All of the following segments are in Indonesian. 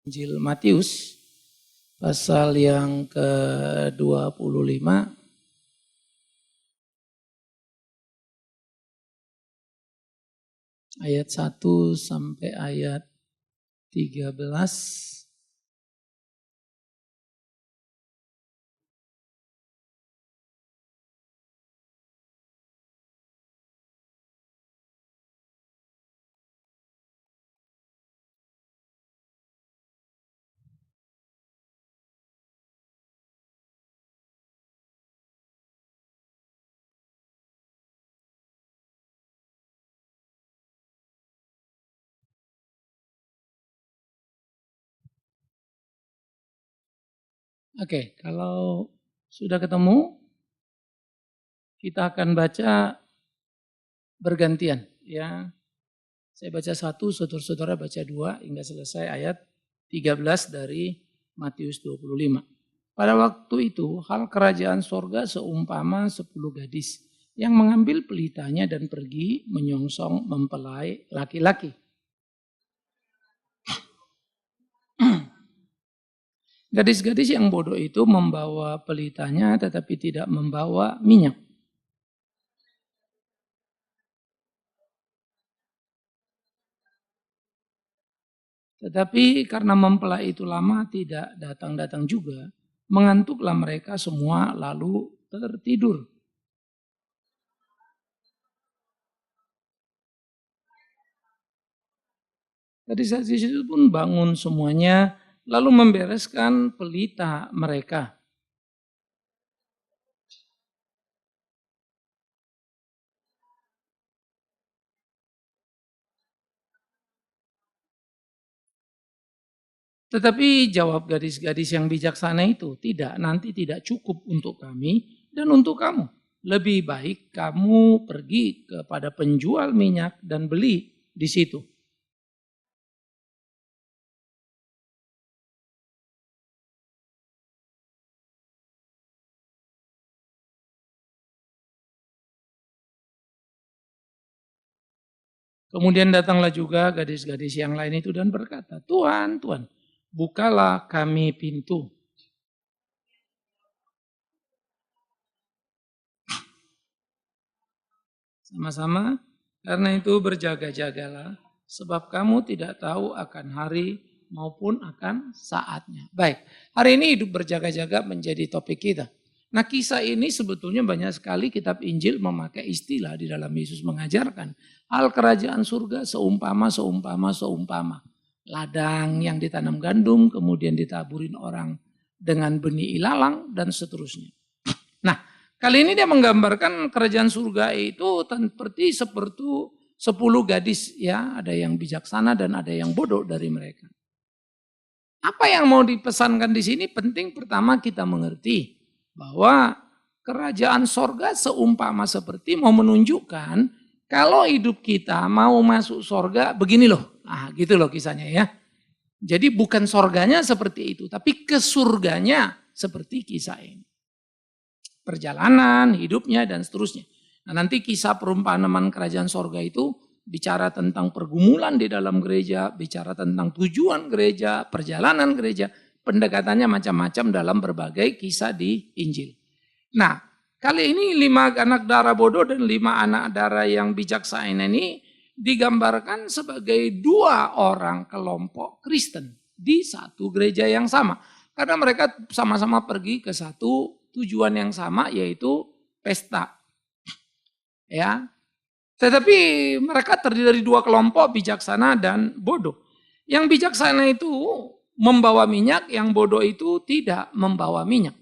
Injil Matius pasal yang ke-25 ayat 1 sampai ayat 13. Oke, kalau sudah ketemu, kita akan baca bergantian. Ya, saya baca 1, saudara-saudara baca 2 hingga selesai ayat 13 dari Matius 25. Pada waktu itu, hal kerajaan sorga seumpama 10 gadis yang mengambil pelitanya dan pergi menyongsong mempelai laki-laki. Gadis-gadis yang bodoh itu membawa pelitanya tetapi tidak membawa minyak. Tetapi karena mempelai itu lama tidak datang-datang juga, mengantuklah mereka semua lalu tertidur. Gadis-gadis itu pun bangun semuanya lalu membereskan pelita mereka. Tetapi jawab gadis-gadis yang bijaksana itu, tidak, nanti tidak cukup untuk kami dan untuk kamu. Lebih baik kamu pergi kepada penjual minyak dan beli di situ. Kemudian datanglah juga gadis-gadis yang lain itu dan berkata, Tuhan, Tuhan, bukalah kami pintu. Sama-sama, karena itu berjaga-jagalah, sebab kamu tidak tahu akan hari maupun akan saatnya. Baik, hari ini hidup berjaga-jaga menjadi topik kita. Nah, kisah ini sebetulnya banyak sekali kitab Injil memakai istilah di dalam Yesus mengajarkan. Hal kerajaan surga seumpama. Ladang yang ditanam gandum, kemudian ditaburin orang dengan benih ilalang, dan seterusnya. Nah, kali ini dia menggambarkan kerajaan surga itu seperti 10 gadis, ya, ada yang bijaksana dan ada yang bodoh dari mereka. Apa yang mau dipesankan di sini? Penting pertama kita mengerti bahwa kerajaan sorga seumpama seperti mau menunjukkan kalau hidup kita mau masuk sorga begini loh. Nah, gitu loh kisahnya ya. Jadi bukan sorganya seperti itu, tapi ke surganya seperti kisah ini. Perjalanan, hidupnya, dan seterusnya. Nah, nanti kisah perumpamaan kerajaan sorga itu bicara tentang pergumulan di dalam gereja, bicara tentang tujuan gereja, perjalanan gereja, pendekatannya macam-macam dalam berbagai kisah di Injil. Nah, kali ini 5 anak darah bodoh dan 5 anak darah yang bijaksana ini digambarkan sebagai 2 orang kelompok Kristen di satu gereja yang sama. Karena mereka sama-sama pergi ke satu tujuan yang sama, yaitu pesta. Ya. Tetapi mereka terdiri dari 2 kelompok, bijaksana dan bodoh. Yang bijaksana itu membawa minyak, yang bodoh itu tidak membawa minyak.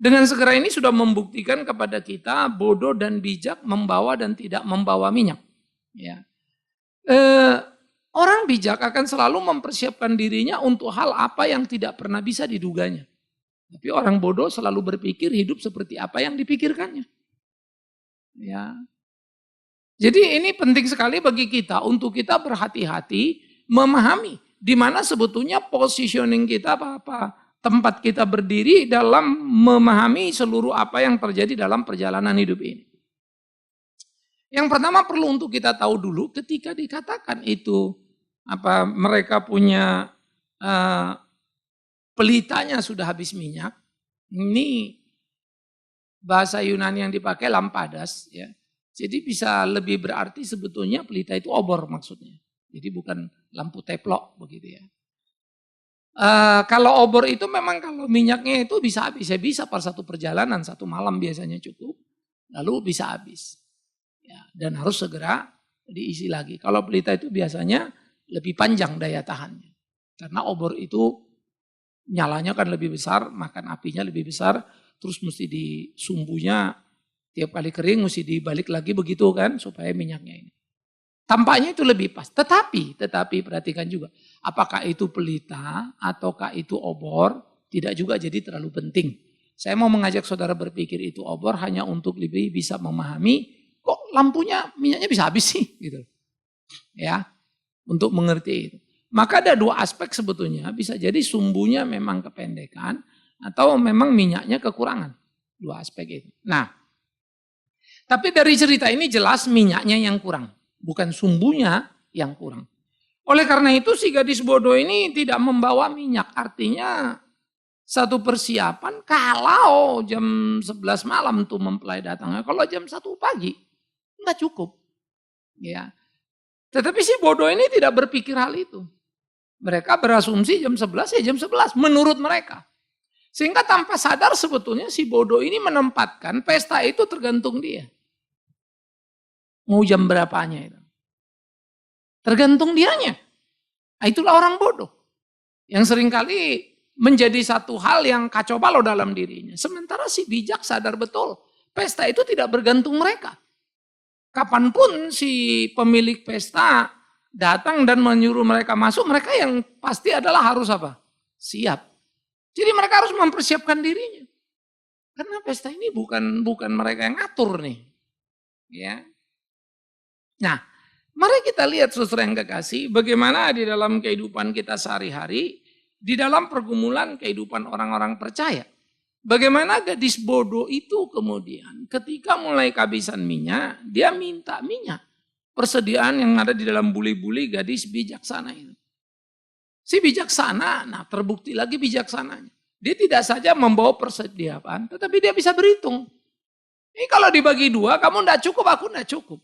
Dengan segera ini sudah membuktikan kepada kita bodoh dan bijak membawa dan tidak membawa minyak. Ya. Orang bijak akan selalu mempersiapkan dirinya untuk hal apa yang tidak pernah bisa diduganya. Tapi orang bodoh selalu berpikir hidup seperti apa yang dipikirkannya. Ya. Jadi ini penting sekali bagi kita untuk kita berhati-hati memahami di mana sebetulnya positioning kita apa tempat kita berdiri dalam memahami seluruh apa yang terjadi dalam perjalanan hidup ini. Yang pertama perlu untuk kita tahu dulu ketika dikatakan itu mereka punya eh, pelitanya sudah habis minyak. Ini bahasa Yunani yang dipakai lampadas, ya. Jadi bisa lebih berarti sebetulnya pelita itu obor maksudnya. Jadi bukan lampu teplok begitu ya. Kalau obor itu memang kalau minyaknya itu bisa habis, ya bisa per satu perjalanan, satu malam biasanya cukup, lalu bisa habis. Ya, dan harus segera diisi lagi. Kalau pelita itu biasanya lebih panjang daya tahannya. Karena obor itu nyalanya kan lebih besar, makan apinya lebih besar, terus mesti di sumbunya tiap kali kering mesti dibalik lagi begitu kan supaya minyaknya ini. Tampaknya itu lebih pas. Tetapi perhatikan juga, apakah itu pelita ataukah itu obor, tidak juga jadi terlalu penting. Saya mau mengajak saudara berpikir itu obor hanya untuk lebih bisa memahami kok lampunya minyaknya bisa habis sih gitu. Ya, untuk mengerti itu. Maka ada dua aspek sebetulnya, bisa jadi sumbunya memang kependekan atau memang minyaknya kekurangan. Dua aspek itu. Nah, tapi dari cerita ini jelas minyaknya yang kurang, bukan sumbunya yang kurang. Oleh karena itu si gadis bodoh ini tidak membawa minyak, artinya satu persiapan kalau jam 11 malam tuh mempelai datangnya, kalau jam 1 pagi enggak cukup. Ya. Tetapi si bodoh ini tidak berpikir hal itu. Mereka berasumsi jam 11 ya jam 11 menurut mereka. Sehingga tanpa sadar sebetulnya si bodoh ini menempatkan pesta itu tergantung dia. Mau jam berapanya itu. Tergantung dianya. Nah, itulah orang bodoh. Yang seringkali menjadi satu hal yang kacau balau dalam dirinya. Sementara si bijak sadar betul. Pesta itu tidak bergantung mereka. Kapanpun si pemilik pesta datang dan menyuruh mereka masuk, mereka yang pasti adalah harus apa? Siap. Jadi mereka harus mempersiapkan dirinya. Karena pesta ini bukan mereka yang atur nih. Ya. Nah, mari kita lihat saudara yang kekasih, bagaimana di dalam kehidupan kita sehari-hari, di dalam pergumulan kehidupan orang-orang percaya. Bagaimana gadis bodoh itu kemudian ketika mulai kehabisan minyak, dia minta minyak. Persediaan yang ada di dalam buli-buli gadis bijaksana itu. Si bijaksana, nah terbukti lagi bijaksananya. Dia tidak saja membawa persediaan, tetapi dia bisa berhitung. Ini kalau dibagi dua, kamu enggak cukup, aku enggak cukup.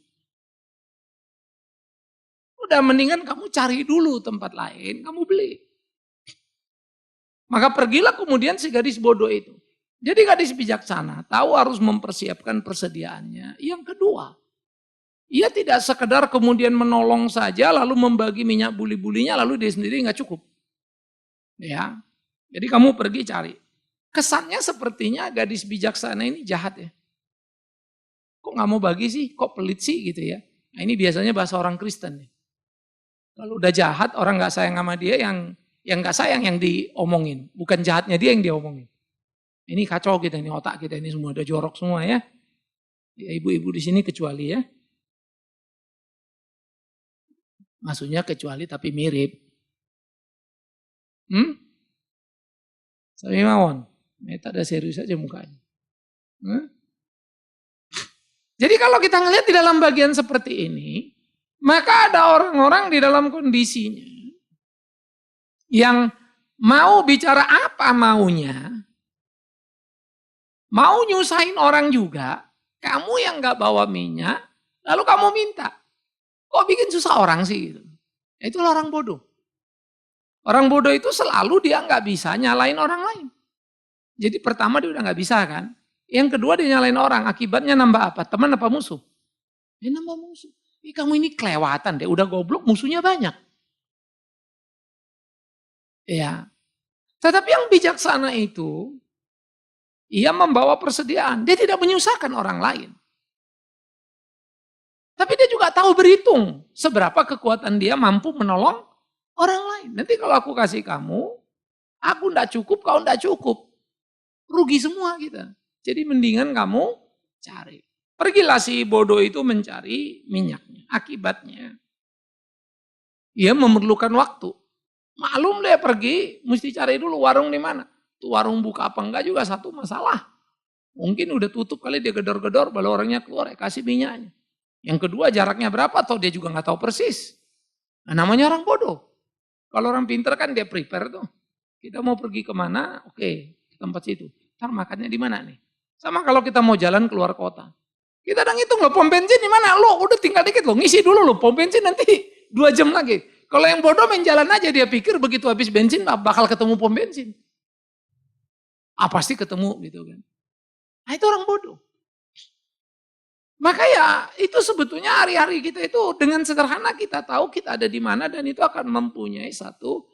Udah mendingan kamu cari dulu tempat lain, kamu beli. Maka pergilah kemudian si gadis bodoh itu. Jadi gadis bijaksana tahu harus mempersiapkan persediaannya. Yang kedua, ia tidak sekedar kemudian menolong saja lalu membagi minyak buli-bulinya lalu dia sendiri nggak cukup. Ya, jadi kamu pergi cari. Kesannya sepertinya gadis bijaksana ini jahat ya. Kok nggak mau bagi sih? Kok pelit sih gitu ya? Nah ini biasanya bahasa orang Kristen nih. Kalau udah jahat orang nggak sayang sama dia, yang nggak sayang yang diomongin, bukan jahatnya dia yang diomongin. Ini kacau kita, ini otak kita ini semua udah jorok semua ya. Ya ibu-ibu di sini kecuali ya. Maksudnya kecuali tapi mirip. Sami mawon. Meta ada serius aja mukanya. Jadi kalau kita ngelihat di dalam bagian seperti ini, maka ada orang-orang di dalam kondisinya yang mau bicara apa maunya, mau nyusahin orang juga, kamu yang gak bawa minyak, lalu kamu minta. Kok bikin susah orang sih gitu. Itulah orang bodoh. Orang bodoh itu selalu dia gak bisa nyalain orang lain. Jadi pertama dia udah gak bisa kan. Yang kedua dia nyalain orang, akibatnya nambah apa? Teman apa musuh? Dia nambah musuh. Kamu ini kelewatan deh, udah goblok musuhnya banyak. Ya. Tetapi yang bijaksana itu, ia membawa persediaan. Dia tidak menyusahkan orang lain. Tapi dia juga tahu berhitung seberapa kekuatan dia mampu menolong orang lain. Nanti kalau aku kasih kamu, aku enggak cukup, kau enggak cukup. Rugi semua kita. Jadi mendingan kamu cari. Pergilah si bodoh itu mencari minyaknya. Akibatnya, ia memerlukan waktu. Maklum dia pergi, mesti cari dulu warung di mana. Tuh warung buka apa enggak juga satu masalah. Mungkin udah tutup kali dia gedor-gedor, baru orangnya keluar, kasih minyaknya. Yang kedua jaraknya berapa, atau dia juga nggak tahu persis. Nah, namanya orang bodoh. Kalau orang pinter kan dia prepare tuh. Kita mau pergi kemana, oke, ke tempat situ. Ntar makannya di mana nih? Sama kalau kita mau jalan keluar kota. Kita udah ngitung loh, pom bensin di mana? Lo udah tinggal dikit loh, ngisi dulu loh, pom bensin nanti 2 jam lagi. Kalau yang bodoh main jalan aja, dia pikir begitu habis bensin bakal ketemu pom bensin. Pasti ketemu gitu kan. Nah itu orang bodoh. Maka ya itu sebetulnya hari-hari kita itu dengan sederhana kita tahu kita ada di mana dan itu akan mempunyai satu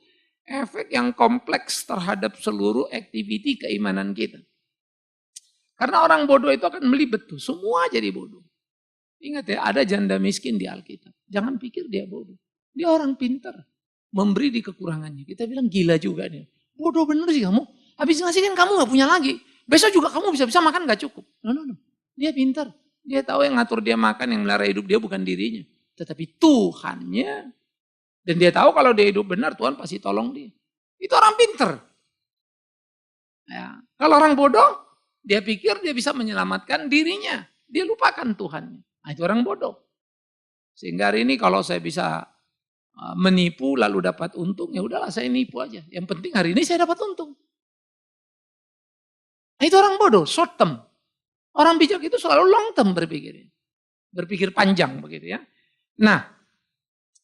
efek yang kompleks terhadap seluruh aktiviti keimanan kita. Karena orang bodoh itu akan melibet tuh, semua jadi bodoh. Ingat ya, ada janda miskin di Alkitab. Jangan pikir dia bodoh. Dia orang pintar, memberi di kekurangannya. Kita bilang gila juga dia. Bodoh bener sih kamu. Habis ngasih kan kamu gak punya lagi. Besok juga kamu bisa-bisa makan gak cukup. No. Dia pintar. Dia tahu yang ngatur dia makan, yang melihara hidup dia bukan dirinya. Tetapi Tuhannya. Dan dia tahu kalau dia hidup benar, Tuhan pasti tolong dia. Itu orang pintar. Ya. Kalau orang bodoh, dia pikir dia bisa menyelamatkan dirinya. Dia lupakan Tuhannya. Nah, itu orang bodoh. Sehingga hari ini kalau saya bisa menipu lalu dapat untung, ya udahlah saya nipu aja. Yang penting hari ini saya dapat untung. Nah, itu orang bodoh, short term. Orang bijak itu selalu long term berpikir. Berpikir panjang begitu ya. Nah,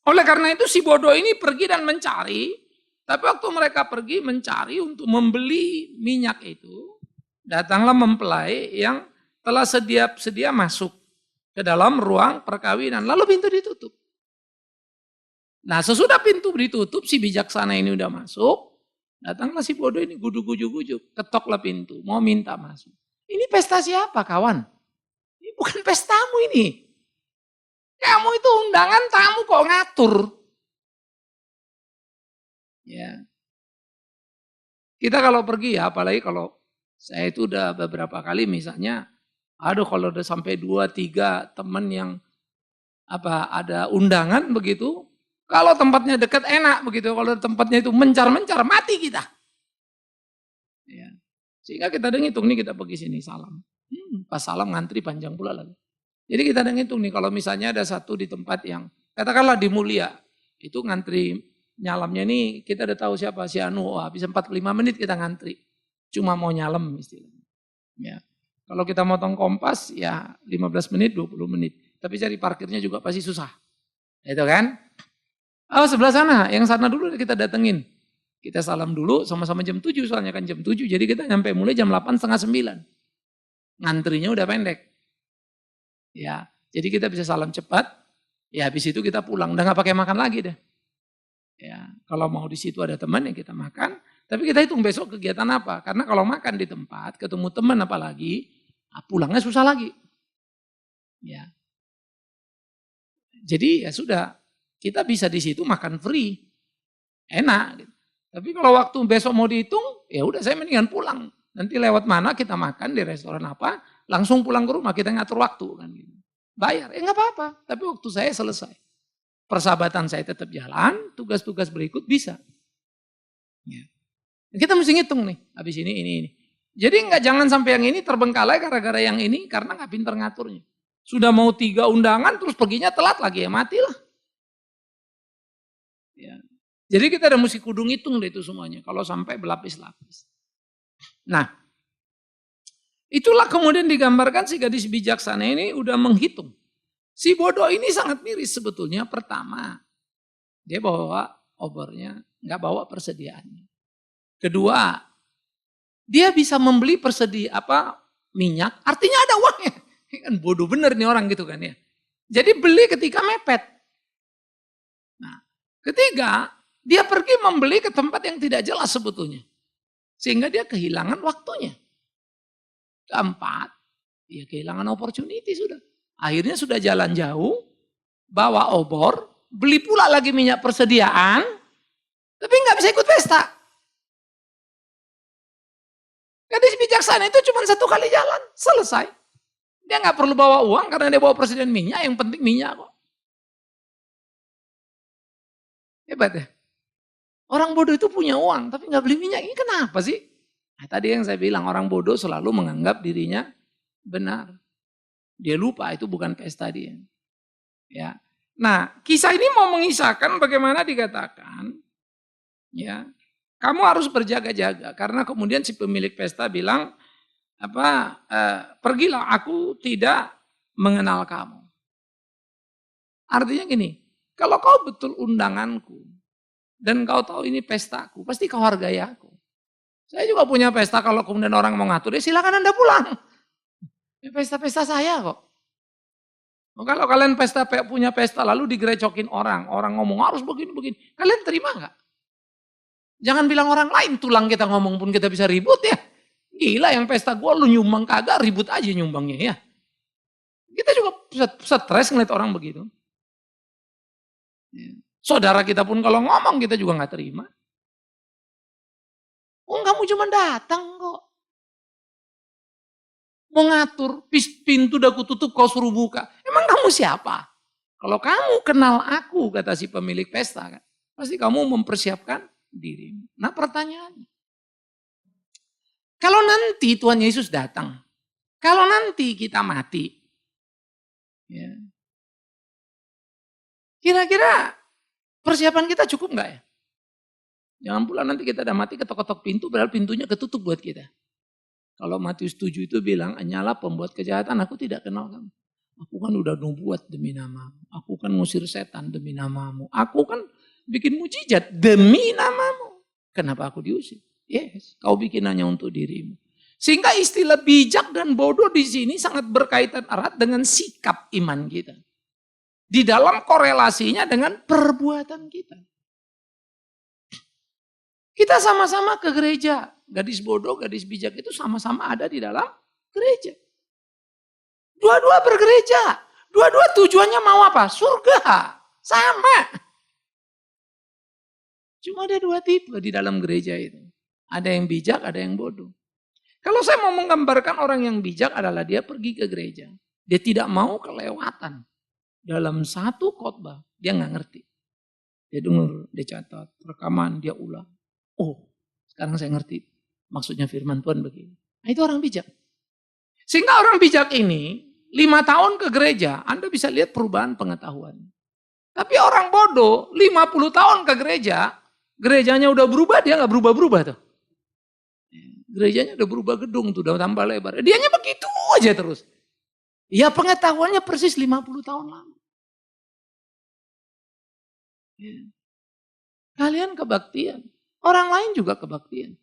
oleh karena itu si bodoh ini pergi dan mencari, tapi waktu mereka pergi mencari untuk membeli minyak itu, datanglah mempelai yang telah sedia masuk ke dalam ruang perkawinan, lalu pintu ditutup. Nah, sesudah pintu ditutup, si bijaksana ini udah masuk, datanglah si bodoh ini gujuk-gujuk, ketoklah pintu, mau minta masuk. Ini pesta siapa kawan? Ini bukan pestamu ini. Kamu itu undangan tamu kok ngatur. Ya. Kita kalau pergi ya, apalagi kalau saya itu udah beberapa kali misalnya, aduh kalau udah sampai 2-3 teman yang ada undangan begitu, kalau tempatnya dekat enak begitu, kalau tempatnya itu mencar-mencar mati kita. Ya. Sehingga kita udah ngitung nih kita pergi sini salam. Pas salam ngantri panjang pula lagi. Jadi kita udah ngitung nih kalau misalnya ada satu di tempat yang katakanlah di Mulia, itu ngantri nyalamnya ini kita udah tahu siapa si Anu, habis 45 menit kita ngantri. Cuma mau nyalem istilahnya. Ya. Kalau kita motong Kompas ya 15 menit, 20 menit. Tapi cari parkirnya juga pasti susah. Itu kan? Oh sebelah sana, yang sana dulu kita datengin. Kita salam dulu, sama-sama jam 7 soalnya kan jam 7. Jadi kita nyampe mulai jam 8, setengah 9. Ngantrinya udah pendek. Ya, jadi kita bisa salam cepat. Ya habis itu kita pulang, udah gak pakai makan lagi deh. Ya, kalau mau di situ ada teman yang kita makan. Tapi kita hitung besok kegiatan apa. Karena kalau makan di tempat, ketemu teman apalagi, pulangnya susah lagi. Ya. Jadi ya sudah, kita bisa di situ makan free. Enak gitu. Tapi kalau waktu besok mau dihitung, ya udah saya mendingan pulang. Nanti lewat mana kita makan di restoran apa, langsung pulang ke rumah kita ngatur waktu kan gitu. Bayar, nggak apa-apa. Tapi waktu saya selesai, persahabatan saya tetap jalan, tugas-tugas berikut bisa. Ya. Kita mesti ngitung nih, habis ini. Jadi jangan sampai yang ini terbengkalai gara-gara yang ini karena nggak pinter ngaturnya. Sudah mau 3 undangan terus perginya telat lagi ya matilah. Ya. Jadi kita ada mesti kudu ngitung deh itu semuanya. Kalau sampai berlapis-lapis. Nah, itulah kemudian digambarkan si gadis bijaksana ini udah menghitung. Si bodoh ini sangat miris sebetulnya. Pertama, dia bawa obornya, nggak bawa persediaannya. Kedua, dia bisa membeli minyak, artinya ada uangnya. Kan bodoh bener nih orang gitu kan ya. Jadi beli ketika mepet. Nah, ketiga, dia pergi membeli ke tempat yang tidak jelas sebetulnya. Sehingga dia kehilangan waktunya. Keempat, dia kehilangan opportunity sudah. Akhirnya sudah jalan jauh, bawa obor, beli pula lagi minyak persediaan, tapi nggak bisa ikut pesta. Gadis bijaksana itu cuma 1 kali jalan, selesai. Dia nggak perlu bawa uang karena dia bawa persediaan minyak, yang penting minyak kok. Hebat ya. Orang bodoh itu punya uang, tapi nggak beli minyak. Ini kenapa sih? Nah, tadi yang saya bilang, orang bodoh selalu menganggap dirinya benar. Dia lupa itu bukan pesta dia. Ya. Nah, kisah ini mau mengisahkan bagaimana dikatakan Ya, kamu harus berjaga-jaga karena kemudian si pemilik pesta bilang pergilah, aku tidak mengenal kamu. Artinya gini, kalau kau betul undanganku dan kau tahu ini pestaku, pasti kau hargai aku. Saya juga punya pesta, kalau kemudian orang mau ngatur, ya silakan Anda pulang. Ini pesta-pesta saya kok. Kalau kalian punya pesta lalu digerecokin orang ngomong harus begini-begini, kalian terima nggak? Jangan bilang orang lain, tulang kita ngomong pun kita bisa ribut ya. Gila, yang pesta gue lu nyumbang kagak, ribut aja nyumbangnya ya. Kita juga stres ngeliat orang begitu. Saudara kita pun kalau ngomong kita juga nggak terima. Oh, kamu cuma datang kok. Mau ngatur, pintu udah kututup kau suruh buka. Emang kamu siapa? Kalau kamu kenal aku, kata si pemilik pesta, kan, pasti kamu mempersiapkan dirimu. Nah pertanyaannya, kalau nanti Tuhan Yesus datang, kalau nanti kita mati, ya, kira-kira persiapan kita cukup nggak ya? Jangan pula nanti kita udah mati ketok-ketok pintu, padahal pintunya ketutup buat kita. Kalau Matius 7 itu bilang, hanyalah pembuat kejahatan, aku tidak kenal kamu. Aku kan udah nubuat demi namamu. Aku kan ngusir setan demi namamu. Aku kan bikin mujizat demi namamu. Kenapa aku diusir? Yes, kau bikin hanya untuk dirimu. Sehingga istilah bijak dan bodoh di sini sangat berkaitan erat dengan sikap iman kita. Di dalam korelasinya dengan perbuatan kita. Kita sama-sama ke gereja. Gadis bodoh, gadis bijak itu sama-sama ada di dalam gereja. Dua-dua bergereja. Dua-dua tujuannya mau apa? Surga. Sama. Cuma ada dua tipe di dalam gereja itu. Ada yang bijak, ada yang bodoh. Kalau saya mau menggambarkan orang yang bijak adalah dia pergi ke gereja. Dia tidak mau kelewatan. Dalam satu khotbah, dia nggak ngerti. Dia dengar, dia catat, rekaman, dia ulang. Oh, sekarang saya ngerti. Maksudnya firman Tuhan begini. Nah, itu orang bijak. Sehingga orang bijak ini 5 tahun ke gereja, Anda bisa lihat perubahan pengetahuan. Tapi orang bodoh 50 tahun ke gereja, gerejanya udah berubah, dia nggak berubah-berubah tuh. Gerejanya udah berubah gedung tuh, udah tambah lebar. Dianya begitu aja terus. Ya pengetahuannya persis 50 tahun lalu. Ya. Kalian kebaktian, orang lain juga kebaktian.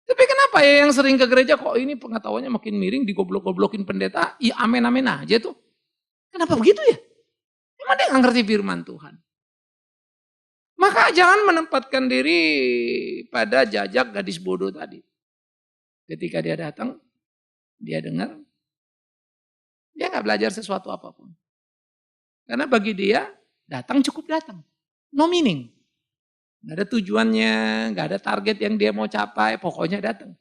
Tapi kenapa ya yang sering ke gereja kok ini pengetahuannya makin miring, digoblok-goblokin pendeta, ya amin-amin aja tuh. Kenapa begitu ya? Emang dia nggak ngerti firman Tuhan. Maka jangan menempatkan diri pada jajak gadis bodoh tadi. Ketika dia datang, dia dengar, dia nggak belajar sesuatu apapun. Karena bagi dia, datang cukup datang. No meaning. Nggak ada tujuannya, nggak ada target yang dia mau capai, pokoknya datang.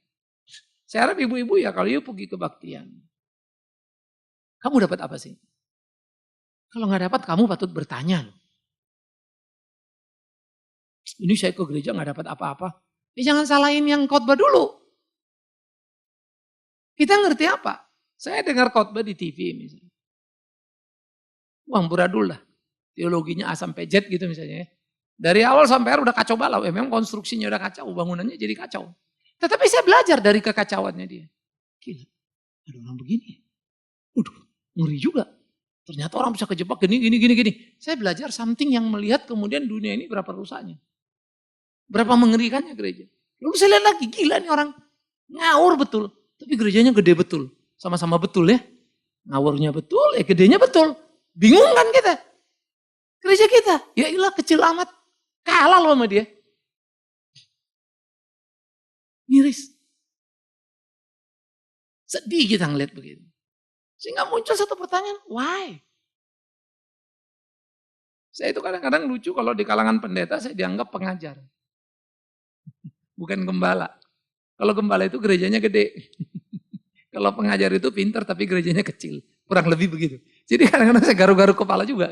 Saya harap ibu-ibu ya kalau pergi kebaktian. Kamu dapat apa sih? Kalau nggak dapat, kamu patut bertanya loh. Ini saya ke gereja nggak dapat apa-apa. Ya jangan salahin yang khotbah dulu. Kita ngerti apa? Saya dengar khotbah di TV misalnya. Wah amburadul lah. Teologinya A sampai Z gitu misalnya ya. Dari awal sampai akhir udah kacau balau. Memang konstruksinya udah kacau, bangunannya jadi kacau. Tetapi saya belajar dari kekacauannya dia. Gila, ada orang begini. Waduh, ngeri juga. Ternyata orang bisa kejebak gini. Saya belajar something yang melihat kemudian dunia ini berapa rusaknya. Berapa mengerikannya gereja. Lalu saya lihat lagi, gila nih orang. Ngawur betul, tapi gerejanya gede betul. Sama-sama betul ya. Ngawurnya betul, gedenya betul. Bingung kan kita. Gereja kita, ya ilah kecil amat. Kalah loh sama dia. Miris. Sedih kita ngeliat begitu. Sehingga muncul satu pertanyaan, why? Saya itu kadang-kadang lucu kalau di kalangan pendeta saya dianggap pengajar. Bukan gembala. Kalau gembala itu gerejanya gede. Kalau pengajar itu pintar tapi gerejanya kecil. Kurang lebih begitu. Jadi kadang-kadang saya garu-garu kepala juga.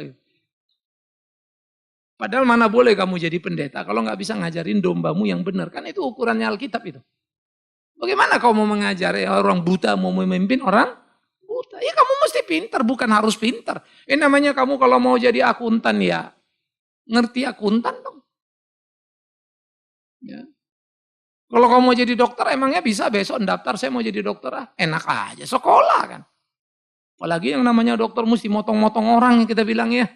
Padahal mana boleh kamu jadi pendeta kalau nggak bisa ngajarin dombamu yang benar. Kan itu ukurannya Alkitab itu. Bagaimana kau mau mengajari orang buta mau memimpin orang buta? Ya kamu mesti pintar, bukan harus pintar. Namanya kamu kalau mau jadi akuntan ya ngerti akuntan dong. Ya. Kalau kamu mau jadi dokter, emangnya bisa besok daftar saya mau jadi dokter? Enak aja, sekolah kan. Apalagi yang namanya dokter mesti motong-motong orang yang kita bilang ya.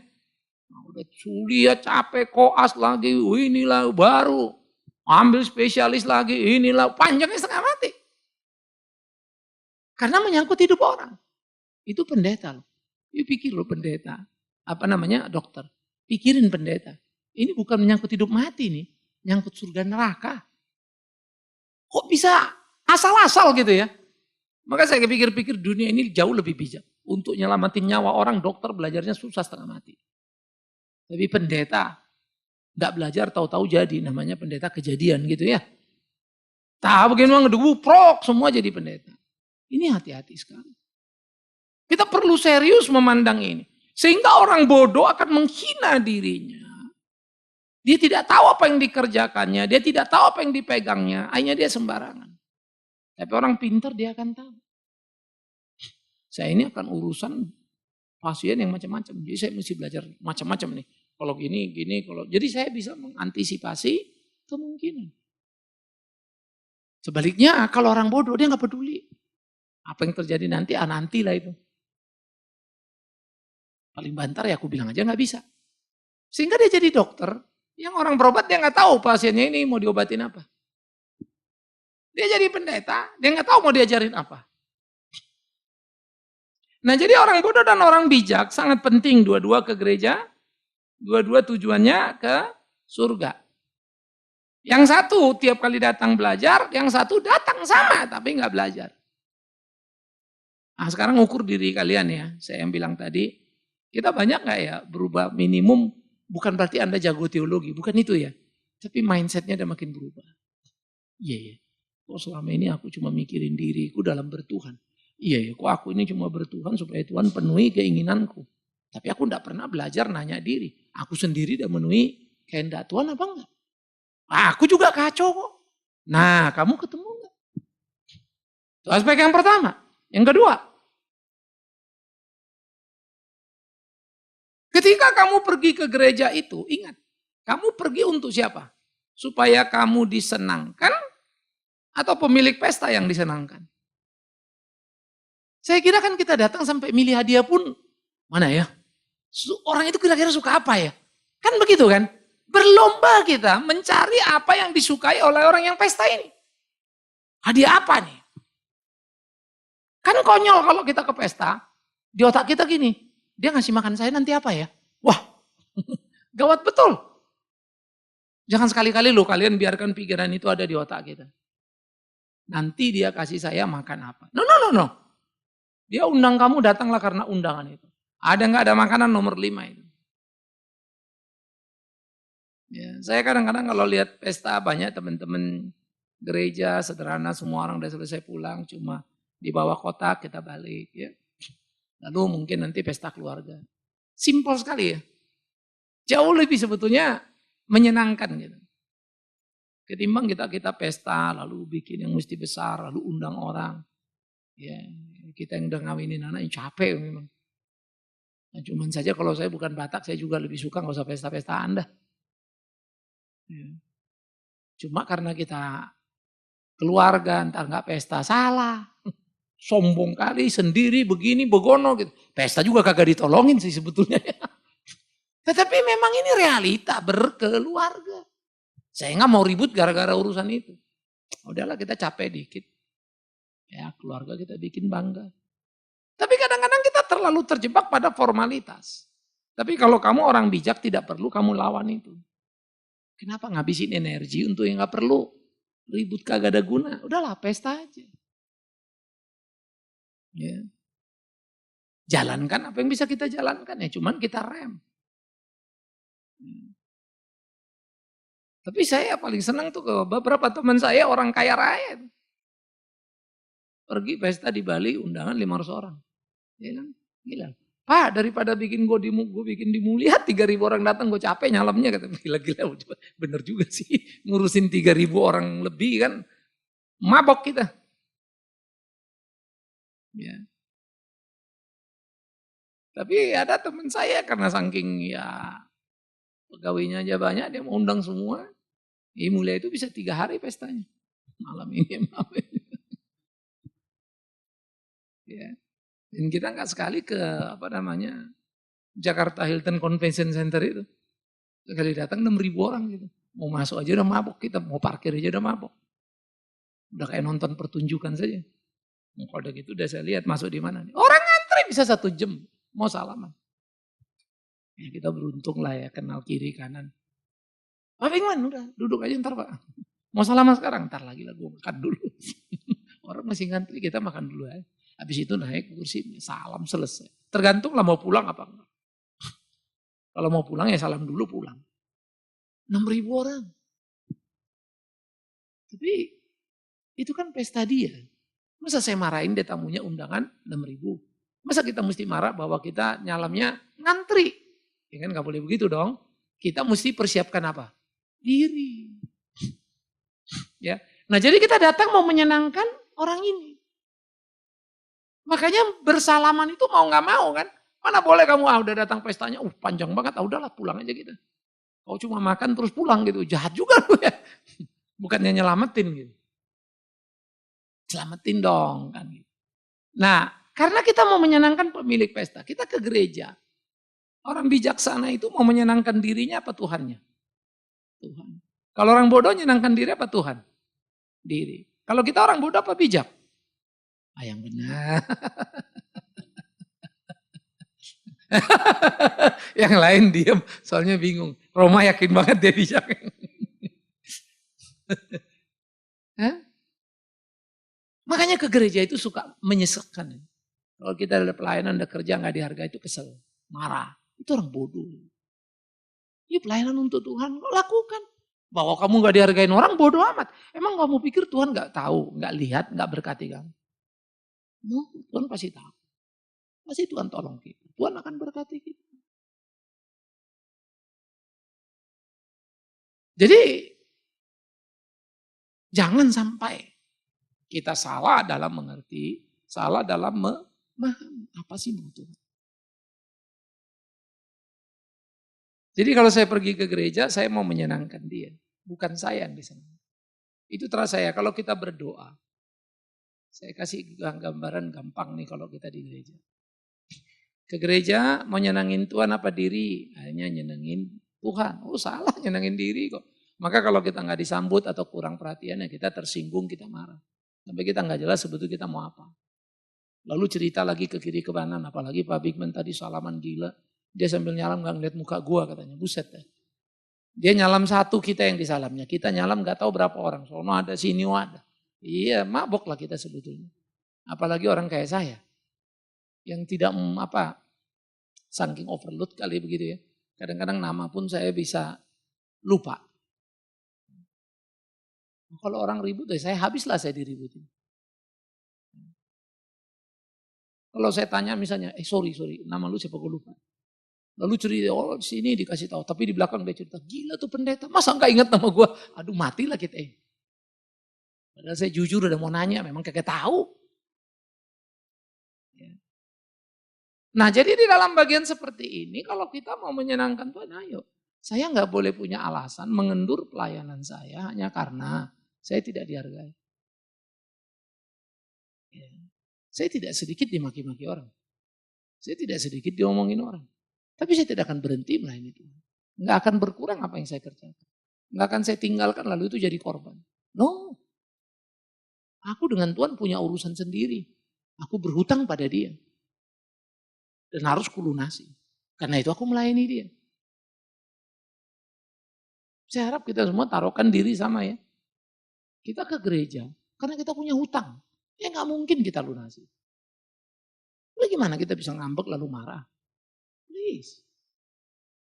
Nah, udah kuliah capek, koas lagi, inilah baru. Ambil spesialis lagi, inilah panjangnya setengah mati. Karena menyangkut hidup orang. Itu pendeta loh. You pikir loh pendeta. Apa namanya dokter. Pikirin pendeta. Ini bukan menyangkut hidup mati nih. Menyangkut surga neraka. Kok bisa asal-asal gitu ya. Maka saya pikir-pikir dunia ini jauh lebih bijak. Untuk nyelamatin nyawa orang dokter belajarnya susah setengah mati. Tapi pendeta nggak belajar tahu-tahu jadi. Namanya pendeta kejadian gitu ya. Tahu bagaimana ngeduprok semua jadi pendeta. Ini hati-hati sekali. Kita perlu serius memandang ini. Sehingga orang bodoh akan menghina dirinya. Dia tidak tahu apa yang dikerjakannya. Dia tidak tahu apa yang dipegangnya. Akhirnya dia sembarangan. Tapi orang pintar dia akan tahu. Saya ini akan urusan pasien yang macam-macam. Jadi saya mesti belajar macam-macam nih. Kalau gini, kalau jadi saya bisa mengantisipasi kemungkinan. Sebaliknya kalau orang bodoh dia nggak peduli. Apa yang terjadi nanti, nantilah itu. Paling bantar ya aku bilang aja nggak bisa. Sehingga dia jadi dokter, yang orang berobat dia nggak tahu pasiennya ini mau diobatin apa. Dia jadi pendeta, dia nggak tahu mau diajarin apa. Nah jadi orang bodoh dan orang bijak sangat penting dua-dua ke gereja, dua-dua tujuannya ke surga. Yang satu tiap kali datang belajar, yang satu datang sama tapi nggak belajar. Nah sekarang ukur diri kalian ya, saya yang bilang tadi, kita banyak nggak ya berubah minimum, bukan berarti Anda jago teologi, bukan itu ya. Tapi mindsetnya udah makin berubah. Iya ya, kok selama ini aku cuma mikirin diriku dalam bertuhan. Iya ya, kok aku ini cuma bertuhan supaya Tuhan penuhi keinginanku. Tapi aku enggak pernah belajar nanya diri. Aku sendiri udah memenuhi kehendak Tuhan apa enggak? Aku juga kacau kok. Nah, kamu ketemu enggak? Itu aspek yang pertama. Yang kedua, ketika kamu pergi ke gereja itu, ingat, kamu pergi untuk siapa? Supaya kamu disenangkan atau pemilik pesta yang disenangkan? Saya kira kan kita datang sampai milih hadiah pun, mana ya? Orang itu kira-kira suka apa ya? Kan begitu kan? Berlomba kita mencari apa yang disukai oleh orang yang pesta ini. Hadiah apa nih? Kan konyol kalau kita ke pesta, di otak kita gini, dia ngasih makan saya nanti apa ya? Wah, gawat betul. Jangan sekali-kali loh kalian biarkan pikiran itu ada di otak kita. Nanti dia kasih saya makan apa. No. Dia undang kamu, datanglah karena undangan itu. Ada nggak ada makanan nomor 5 itu. Ya, saya kadang-kadang kalau lihat pesta banyak teman-teman gereja sederhana, semua orang udah selesai pulang, cuma di bawah kotak kita balik ya. Lalu mungkin nanti pesta keluarga. Simpel sekali ya. Jauh lebih sebetulnya menyenangkan gitu. Ketimbang kita pesta, lalu bikin yang mesti besar, lalu undang orang. Ya, kita yang udah ngawinin anak yang capek memang. Nah, cuman saja kalau saya bukan Batak, saya juga lebih suka nggak usah pesta-pesta Anda. Ya. Cuma karena kita keluarga, ntar nggak pesta, salah. Sombong kali, sendiri, begini, begono gitu. Pesta juga kagak ditolongin sih sebetulnya. Tetapi memang ini realita berkeluarga. Saya nggak mau ribut gara-gara urusan itu. Udahlah kita capek dikit. Ya keluarga kita bikin bangga. Tapi kadang-kadang kita terlalu terjebak pada formalitas. Tapi kalau kamu orang bijak tidak perlu kamu lawan itu. Kenapa ngabisin energi untuk yang gak perlu? Ribut kagak ada guna. Udahlah pesta aja. Ya. Jalankan apa yang bisa kita jalankan ya. Cuman kita rem. Tapi saya paling senang tuh ke beberapa teman saya orang kaya raya. Pergi pesta di Bali undangan 500 orang. Ya kan? Gila. Pak daripada bikin gue bikin dimu, lihat 3.000 orang datang gue capek nyalamnya. Kata gila-gila bener juga sih. Ngurusin 3.000 orang lebih kan. Mabok kita. Ya. Tapi ada teman saya karena saking ya pegawainya aja banyak dia mau undang semua. Mulai itu bisa 3 hari pestanya. Malam ini, malam ini. Ya. Dan kita nggak sekali ke Jakarta Hilton Convention Center itu. Sekali datang 6.000 orang gitu. Mau masuk aja udah mabok kita, mau parkir aja udah mabok. Udah kayak nonton pertunjukan saja. Nah, kalau udah gitu udah saya lihat masuk di mana nih. Orang ngantri bisa 1 jam mau salaman. Ya, kita beruntung lah ya kenal kiri kanan. Pak Bingman udah duduk aja ntar Pak. Mau salaman sekarang, ntar lagi lah gue makan dulu. Orang masih ngantri, kita makan dulu aja. Habis itu naik kursi, salam selesai. Tergantung lah mau pulang apa enggak. Kalau mau pulang ya salam dulu pulang. 6.000 orang. Tapi itu kan pesta dia. Masa saya marahin dia tamunya undangan 6.000. Masa kita mesti marah bahwa kita nyalamnya ngantri. Ya kan gak boleh begitu dong. Kita mesti persiapkan apa? Diri. Ya. Nah jadi kita datang mau menyenangkan orang ini. Makanya bersalaman itu mau gak mau kan. Mana boleh kamu udah datang pestanya, panjang banget, udahlah pulang aja kita. Kau cuma makan terus pulang gitu, jahat juga lu ya. Bukannya nyelamatin gitu. Selamatin dong kan gitu. Nah, karena kita mau menyenangkan pemilik pesta, kita ke gereja. Orang bijaksana itu mau menyenangkan dirinya apa Tuhannya? Tuhan. Kalau orang bodoh menyenangkan diri apa Tuhan? Diri. Kalau kita orang bodoh apa bijak? Yang benar. Yang lain diam, soalnya bingung. Roma yakin banget dia bijak. Makanya ke gereja itu suka menyesekkan. Kalau kita ada pelayanan, ada kerja nggak dihargai itu kesel, marah. Itu orang bodoh. Ya pelayanan untuk Tuhan, lakukan. Bahwa kamu nggak dihargain orang bodoh amat. Emang kamu pikir Tuhan nggak tahu, nggak lihat, nggak berkati kamu? No, Tuhan pasti tahu. Pasti Tuhan tolong kita. Tuhan akan berkati kita. Jadi jangan sampai kita salah dalam mengerti, salah dalam memahami apa sih mau Tuhan. Jadi kalau saya pergi ke gereja, saya mau menyenangkan dia. Bukan saya yang disenangkan. Itu terasa saya, kalau kita berdoa. Saya kasih gambaran gampang nih kalau kita di gereja. Ke gereja mau nyenangin Tuhan apa diri? Hanya nyenangin Tuhan. Oh salah nyenangin diri kok. Maka kalau kita nggak disambut atau kurang perhatian ya kita tersinggung, kita marah. Sampai kita nggak jelas sebetulnya kita mau apa. Lalu cerita lagi ke kiri ke kanan, apalagi Pak Bigman tadi salaman gila. Dia sambil nyalam gak ngeliat muka gua katanya, buset deh. Dia nyalam satu, kita yang disalamnya. Kita nyalam gak tahu berapa orang, sono ada, sini ada. Iya, mabok lah kita sebetulnya. Apalagi orang kayak saya. Yang tidak saking overload kali begitu ya. Kadang-kadang nama pun saya bisa lupa. Kalau orang ribut, saya habislah saya diributin. Kalau saya tanya misalnya, sorry, nama lu siapa gue lupa. Lalu cerita, oh sini dikasih tahu. Tapi di belakang dia cerita, gila tuh pendeta. Masa nggak ingat nama gue? Aduh matilah kita. Padahal saya jujur udah mau nanya, memang kagak tahu. Nah jadi di dalam bagian seperti ini, kalau kita mau menyenangkan Tuhan, ayo. Saya nggak boleh punya alasan mengendur pelayanan saya hanya karena saya tidak dihargai. Saya tidak sedikit dimaki-maki orang. Saya tidak sedikit diomongin orang. Tapi saya tidak akan berhenti melayani Tuhan. Nggak akan berkurang apa yang saya kerjakan. Nggak akan saya tinggalkan lalu itu jadi korban. No. Aku dengan Tuhan punya urusan sendiri. Aku berhutang pada dia. Dan harus kulunasi. Karena itu aku melayani dia. Saya harap kita semua taruhkan diri sama ya. Kita ke gereja karena kita punya hutang. Ya nggak mungkin kita lunasi. Bagaimana kita bisa ngambek lalu marah? Please.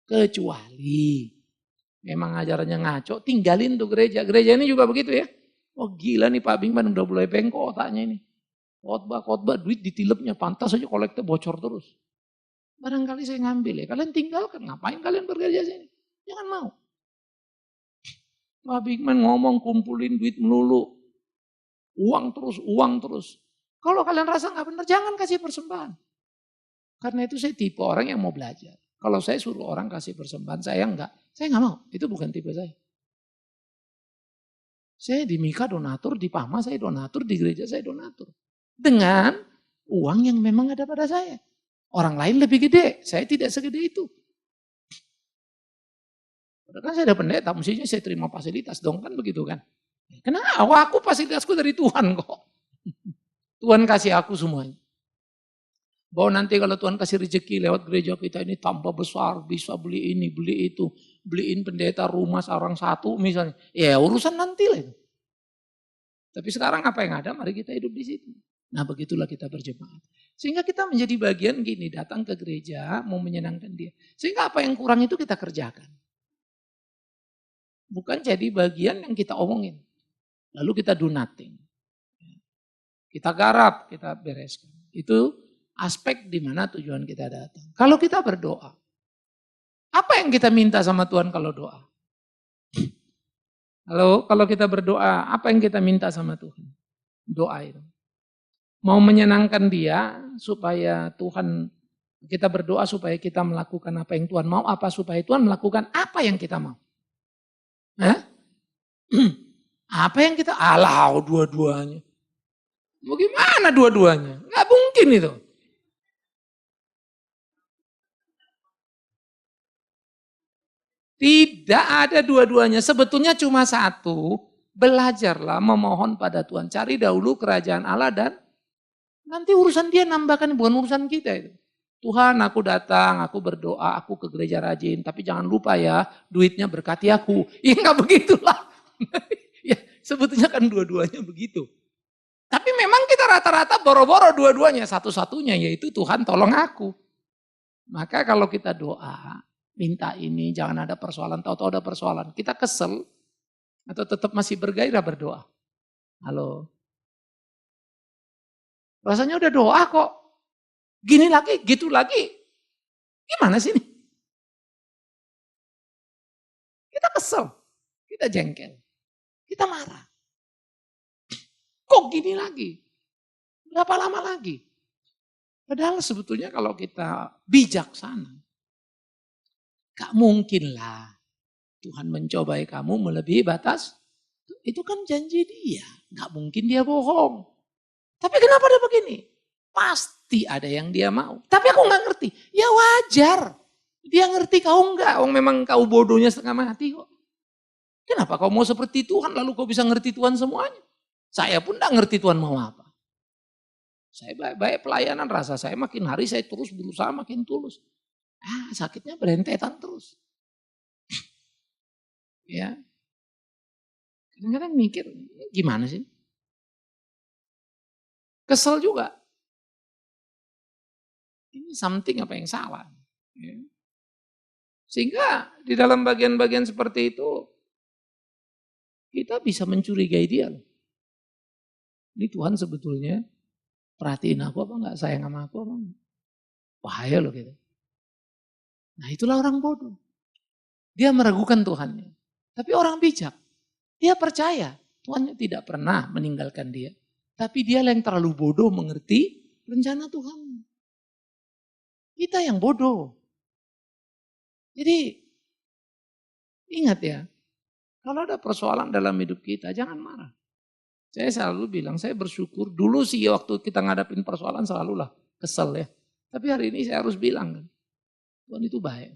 Kecuali memang ajarannya ngaco, tinggalin tuh gereja. Gereja ini juga begitu ya. Oh gila nih Pak Bingman udah mulai bengkok otaknya ini. Khotbah, duit ditilepnya, pantas aja kolektor bocor terus. Barangkali saya ngambil ya, kalian tinggalkan. Ngapain kalian bekerja sini? Jangan mau. Pak Bingman ngomong kumpulin duit melulu. Uang terus. Kalau kalian rasa nggak benar, jangan kasih persembahan. Karena itu saya tipe orang yang mau belajar. Kalau saya suruh orang kasih persembahan, saya nggak mau. Itu bukan tipe saya. Saya di Mika donatur, di Pama saya donatur, di gereja saya donatur. Dengan uang yang memang ada pada saya. Orang lain lebih gede, saya tidak segede itu. Padahal kan saya ada pendeta, mestinya saya terima fasilitas dong, kan begitu kan. Kenapa? Aku fasilitasku dari Tuhan kok. Tuhan kasih aku semuanya. Bahwa nanti kalau Tuhan kasih rezeki lewat gereja kita ini tambah besar, bisa beli ini, beli itu. Beliin pendeta rumah seorang satu misalnya. Ya urusan nanti lah itu. Tapi sekarang apa yang ada, mari kita hidup di situ. Nah begitulah kita berjemaat. Sehingga kita menjadi bagian gini, datang ke gereja, mau menyenangkan dia. Sehingga apa yang kurang itu kita kerjakan. Bukan jadi bagian yang kita omongin. Lalu kita do nothing. Kita garap, kita bereskan. Itu aspek di mana tujuan kita datang. Kalau kita berdoa, apa yang kita minta sama Tuhan kalau doa? Kalau kita berdoa, apa yang kita minta sama Tuhan? Doa itu. Mau menyenangkan dia supaya Tuhan, kita berdoa supaya kita melakukan apa yang Tuhan mau, apa supaya Tuhan melakukan apa yang kita mau? Hah? Apa yang kita, dua-duanya. Bagaimana dua-duanya? Nggak mungkin itu. Tidak ada dua-duanya, sebetulnya cuma satu. Belajarlah memohon pada Tuhan. Cari dahulu kerajaan Allah dan nanti urusan dia nambahkan, bukan urusan kita itu. Tuhan aku datang, aku berdoa, aku ke gereja rajin. Tapi jangan lupa ya, duitnya berkati aku. Ya nggak begitulah. Ya sebetulnya kan dua-duanya begitu. Tapi memang kita rata-rata boro-boro dua-duanya. Satu-satunya yaitu Tuhan tolong aku. Maka kalau kita doa, minta ini, jangan ada persoalan, tahu-tahu ada persoalan. Kita kesel atau tetap masih bergairah berdoa? Halo? Rasanya udah doa kok. Gini lagi, gitu lagi. Gimana sih ini? Kita kesel, kita jengkel, kita marah. Kok gini lagi? Berapa lama lagi? Padahal sebetulnya kalau kita bijaksana, gak mungkin lah Tuhan mencobai kamu melebihi batas. Itu kan janji dia, gak mungkin dia bohong. Tapi kenapa dia begini? Pasti ada yang dia mau. Tapi aku gak ngerti. Ya wajar. Dia ngerti kau enggak. Oh memang kau bodohnya setengah mati kok. Kenapa kau mau seperti Tuhan lalu kau bisa ngerti Tuhan semuanya? Saya pun gak ngerti Tuhan mau apa. Saya baik-baik pelayanan, rasa saya makin hari saya terus berusaha makin tulus. Sakitnya berentetan terus. Ya. Kadang-kadang mikir, gimana sih? Kesel juga. Ini something apa yang salah. Ya. Sehingga di dalam bagian-bagian seperti itu, kita bisa mencurigai dia. Ini Tuhan sebetulnya perhatiin aku apa enggak, sayang sama aku apa enggak. Bahaya loh gitu. Nah itulah orang bodoh. Dia meragukan Tuhannya. Tapi orang bijak, dia percaya Tuhan tidak pernah meninggalkan dia. Tapi dia yang terlalu bodoh mengerti rencana Tuhan. Kita yang bodoh. Jadi ingat ya, kalau ada persoalan dalam hidup kita jangan marah. Saya selalu bilang, saya bersyukur dulu sih waktu kita ngadapin persoalan selalulah kesel ya. Tapi hari ini saya harus bilang kan, Tuhan itu baik.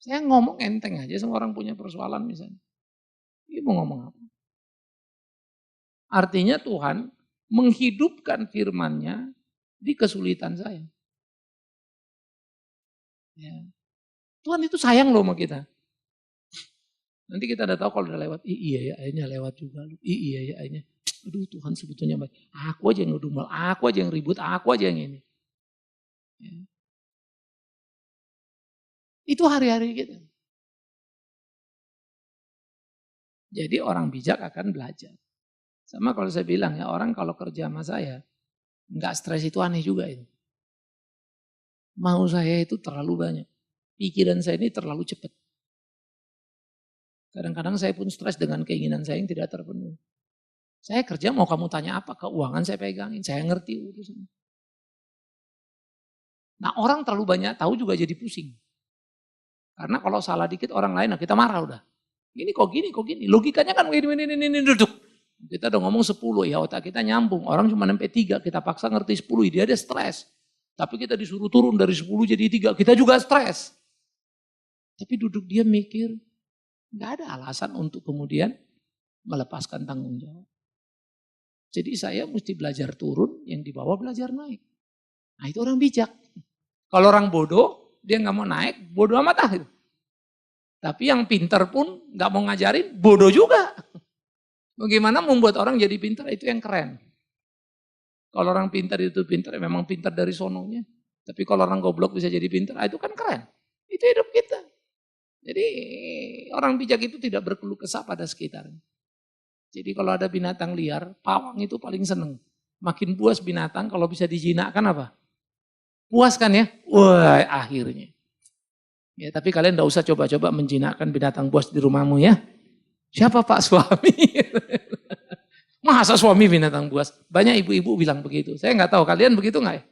Saya ngomong enteng aja sama orang punya persoalan misalnya. Dia mau ngomong apa? Artinya Tuhan menghidupkan firman-Nya di kesulitan saya. Ya. Tuhan itu sayang loh sama kita. Nanti kita udah tahu kalau udah lewat, iya ya akhirnya lewat juga. Iya ya akhirnya, aduh Tuhan sebetulnya baik. Aku aja yang ngedumel, aku aja yang ribut, aku aja yang ini. Ya. Itu hari-hari kita. Jadi orang bijak akan belajar. Sama kalau saya bilang ya, orang kalau kerja sama saya, nggak stres itu aneh juga itu. Mau saya itu terlalu banyak. Pikiran saya ini terlalu cepat. Kadang-kadang saya pun stres dengan keinginan saya yang tidak terpenuhi. Saya kerja mau kamu tanya apa, keuangan saya pegangin, saya ngerti urusan. Nah orang terlalu banyak tahu juga jadi pusing. Karena kalau salah dikit orang lain, nah kita marah udah. Gini kok gini, kok gini. Logikanya kan ini duduk. Kita udah ngomong 10, ya otak kita nyambung. Orang cuma sampai 3, kita paksa ngerti 10, dia ada stres. Tapi kita disuruh turun dari 10 jadi 3, kita juga stres. Tapi duduk dia mikir, nggak ada alasan untuk kemudian melepaskan tanggung jawab. Jadi saya mesti belajar turun, yang di bawah belajar naik. Nah itu orang bijak. Kalau orang bodoh, dia nggak mau naik, bodoh amat ah. Tapi yang pintar pun nggak mau ngajarin, bodoh juga. Bagaimana membuat orang jadi pintar, itu yang keren. Kalau orang pintar itu pintar, memang pintar dari sononya. Tapi kalau orang goblok bisa jadi pintar, itu kan keren. Itu hidup kita. Jadi orang bijak itu tidak berkeluh kesah pada sekitarnya. Jadi kalau ada binatang liar, pawang itu paling seneng. Makin puas binatang kalau bisa dijinakkan apa? Puas kan ya? Wah akhirnya. Ya tapi kalian tidak usah coba-coba menjinakkan binatang buas di rumahmu ya. Siapa Pak suami? Masa suami binatang buas? Banyak ibu-ibu bilang begitu. Saya nggak tahu, kalian begitu nggak ya?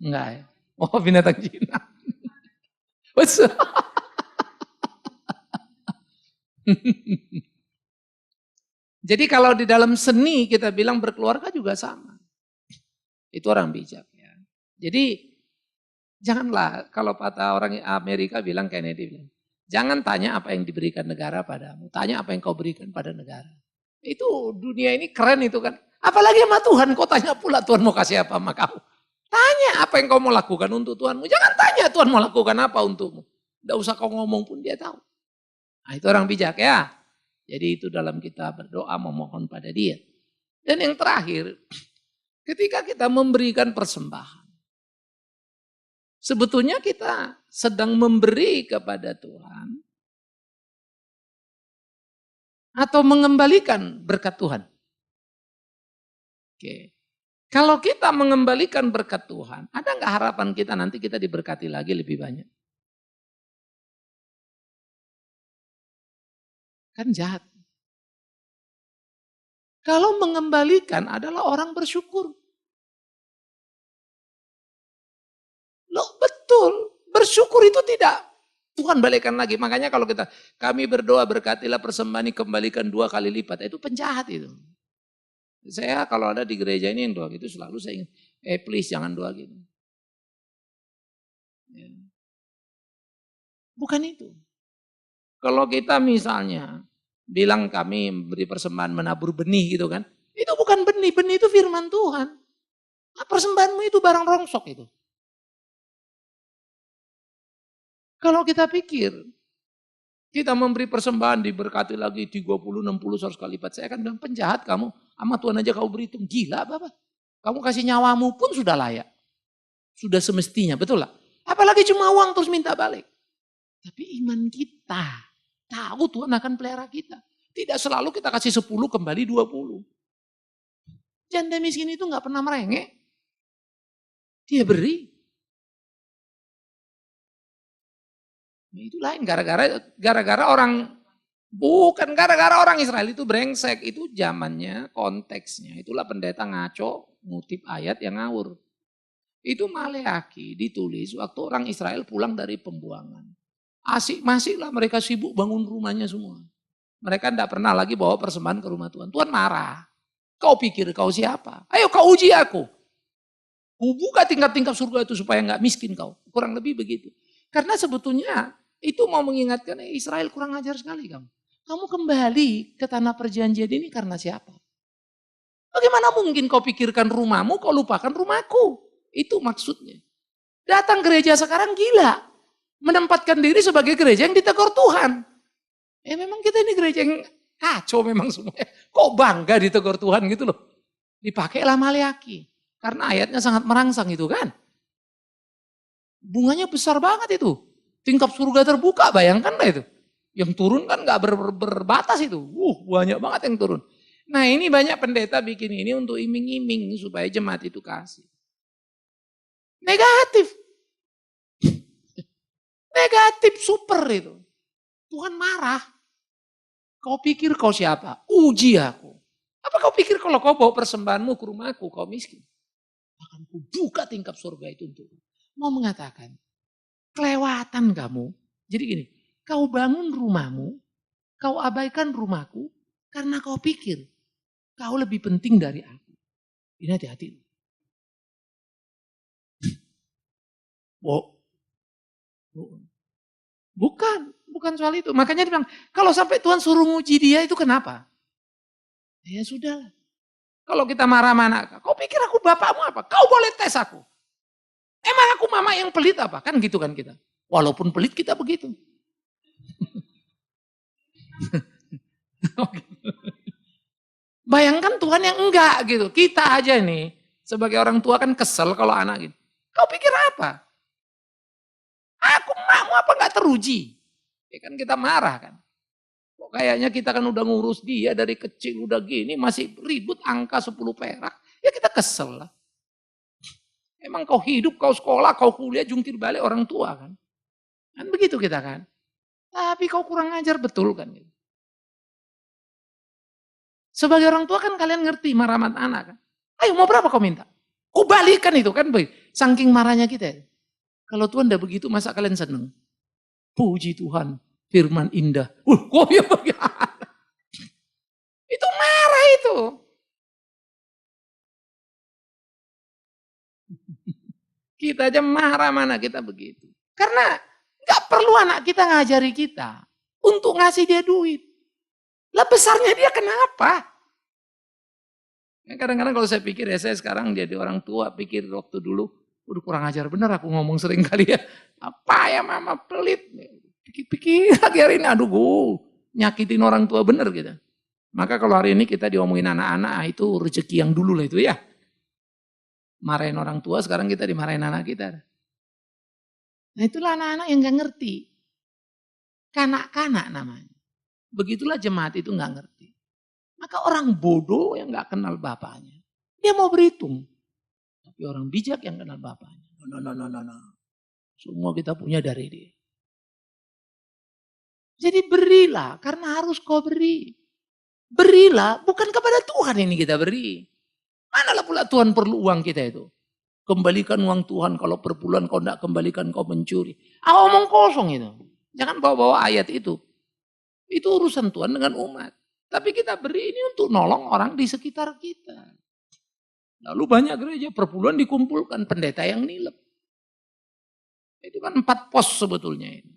Enggak ya? Oh binatang jinak. Jadi kalau di dalam seni kita bilang berkeluarga juga sama. Itu orang bijak ya. Jadi janganlah kalau kata orang Amerika bilang, Kennedy bilang, jangan tanya apa yang diberikan negara padamu, tanya apa yang kau berikan pada negara. Itu dunia ini keren itu kan. Apalagi sama Tuhan, kau tanya pula Tuhan mau kasih apa sama kau. Tanya apa yang kau mau lakukan untuk Tuhanmu. Jangan tanya Tuhan mau lakukan apa untukmu. Tidak usah kau ngomong pun dia tahu. Nah itu orang bijak ya. Jadi itu dalam kita berdoa memohon pada dia. Dan yang terakhir, ketika kita memberikan persembahan. Sebetulnya kita sedang memberi kepada Tuhan. Atau mengembalikan berkat Tuhan. Oke. Kalau kita mengembalikan berkat Tuhan, ada nggak harapan kita nanti kita diberkati lagi lebih banyak? Kan jahat. Kalau mengembalikan adalah orang bersyukur. Loh betul, bersyukur itu tidak. Tuhan balikkan lagi. Makanya kalau kami berdoa berkatilah persembahan ini kembalikan 2 kali lipat. Itu penjahat itu. Saya kalau ada di gereja ini yang doa gitu selalu saya ingin, please jangan doa gitu. Ya. Bukan itu. Kalau kita misalnya bilang kami beri persembahan menabur benih gitu kan. Itu bukan benih, benih itu firman Tuhan. Nah, persembahanmu itu barang rongsok itu. Kalau kita pikir, kita memberi persembahan diberkati lagi 30, 60, 100 kali lipat. Saya akan bilang penjahat kamu, sama Tuhan aja kau berhitung. Gila Bapak. Kamu kasih nyawamu pun sudah layak. Sudah semestinya, betul lah. Apalagi cuma uang terus minta balik. Tapi iman kita, tahu Tuhan akan pelihara kita. Tidak selalu kita kasih 10 kembali 20. Janda miskin itu gak pernah merengek. Dia beri. Itu lain gara-gara orang, bukan gara-gara orang Israel itu brengsek, itu zamannya, konteksnya. Itulah pendeta ngaco, ngutip ayat yang ngawur. Itu Maleaki ditulis waktu orang Israel pulang dari pembuangan. Masih lah mereka sibuk bangun rumahnya semua. Mereka tidak pernah lagi bawa persembahan ke rumah Tuhan. Tuhan marah. Kau pikir kau siapa? Ayo kau uji aku. Buka tingkap-tingkap surga itu supaya nggak miskin kau. Kurang lebih begitu. Karena sebetulnya itu mau mengingatkan Israel kurang ajar sekali kamu. Kamu kembali ke tanah perjanjian ini karena siapa? Bagaimana mungkin kau pikirkan rumahmu, kau lupakan rumahku? Itu maksudnya. Datang gereja sekarang gila. Menempatkan diri sebagai gereja yang ditegur Tuhan. Memang kita ini gereja yang kacau memang semuanya. Kok bangga ditegur Tuhan gitu loh. Dipakailah Maleaki. Karena ayatnya sangat merangsang itu kan. Bunganya besar banget itu. Tingkap surga terbuka, bayangkan lah itu. Yang turun kan gak berbatas itu. Banyak banget yang turun. Nah ini banyak pendeta bikin ini untuk iming-iming supaya jemaat itu kasih. Negatif. Negatif super itu. Tuhan marah. Kau pikir kau siapa? Uji aku. Apa kau pikir kalau kau bawa persembahanmu ke rumahku, kau miskin? Akan kubuka tingkap surga itu untukmu. Mau mengatakan, kelewatan kamu. Jadi gini, kau bangun rumahmu, Kau abaikan rumahku karena kau pikir kau lebih penting dari aku. Ini hati-hati. Wow. Bukan soal itu. Makanya dia bilang, kalau sampai Tuhan suruh nguji dia itu kenapa? Ya sudah. Kalau kita marah-marah, kau pikir aku bapakmu apa? Kau boleh tes aku. Emang aku mama yang pelit apa? Kan gitu kan kita. Walaupun pelit kita begitu. Bayangkan Tuhan yang enggak gitu. Kita aja nih, sebagai orang tua kan kesel kalau anak gitu. Kau pikir apa? Aku makmu apa enggak teruji? Ya kan kita marah kan. Kok kayaknya kita kan udah ngurus dia dari kecil udah gini masih ribut angka 10 perak. Ya kita kesel lah. Emang kau hidup, kau sekolah, kau kuliah jungkir balik orang tua kan. Kan begitu kita kan. Tapi kau kurang ajar betul kan. Sebagai orang tua kan kalian ngerti marah-marah anak kan. Ayo mau berapa kau minta? Kau balikan itu kan. Saking marahnya kita. Kalau Tuhan udah begitu masa kalian seneng? Puji Tuhan, firman indah. Kok ya bagaimana? Itu marah itu. Kita aja marah mana kita begitu. Karena gak perlu anak kita ngajari kita untuk ngasih dia duit. Lah besarnya dia kenapa? Kadang-kadang kalau saya pikir ya, saya sekarang jadi orang tua, pikir waktu dulu, udah kurang ajar bener aku ngomong sering kali ya. Apa ya mama pelit. Pikir-pikir lagi hari ini, aduh nyakitin orang tua bener gitu. Maka kalau hari ini kita diomongin anak-anak, itu rezeki yang dulu lah itu ya. Marahin orang tua, sekarang kita dimarahin anak kita. Nah itulah anak-anak yang gak ngerti. Kanak-kanak namanya. Begitulah jemaat itu gak ngerti. Maka orang bodoh yang gak kenal bapaknya, dia mau berhitung. Tapi orang bijak yang kenal bapaknya. No. Semua kita punya dari dia. Jadi berilah, karena harus kau beri. Berilah, bukan kepada Tuhan ini kita beri. Manalah pula Tuhan perlu uang kita itu. Kembalikan uang Tuhan, kalau per bulan kau tidak kembalikan kau mencuri. Omong kosong itu. Jangan bawa-bawa ayat itu. Itu urusan Tuhan dengan umat. Tapi kita beri ini untuk nolong orang di sekitar kita. Lalu banyak gereja per bulan dikumpulkan pendeta yang nilep. Itu kan 4 pos sebetulnya ini.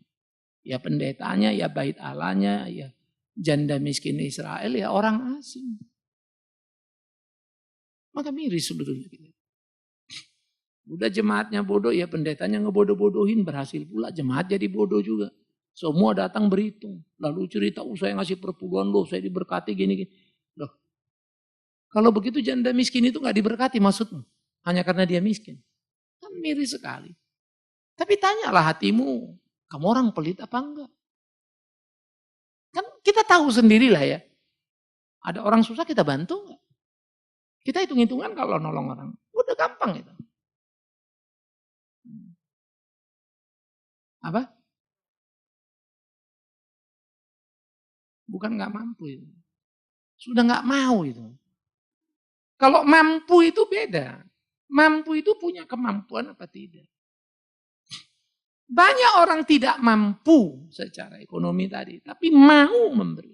Ya pendetanya, ya bait Allahnya, ya janda miskin Israel, ya orang asing. Maka miris sebetulnya kita. Udah jemaatnya bodoh, ya pendetanya ngebodoh-bodohin, berhasil pula jemaat jadi bodoh juga. Semua datang berhitung. Lalu cerita, saya ngasih perpuluhan loh, saya diberkati gini-gini. Loh, kalau begitu janda miskin itu gak diberkati maksudmu? Hanya karena dia miskin. Kan miris sekali. Tapi tanyalah hatimu, kamu orang pelit apa enggak? Kan kita tahu sendirilah ya. Ada orang susah kita bantu enggak? Kita hitung-hitungan kalau nolong orang. Udah gampang itu. Apa? Bukan nggak mampu itu. Sudah nggak mau itu. Kalau mampu itu beda. Mampu itu punya kemampuan apa tidak. Banyak orang tidak mampu secara ekonomi tadi, tapi mau memberi.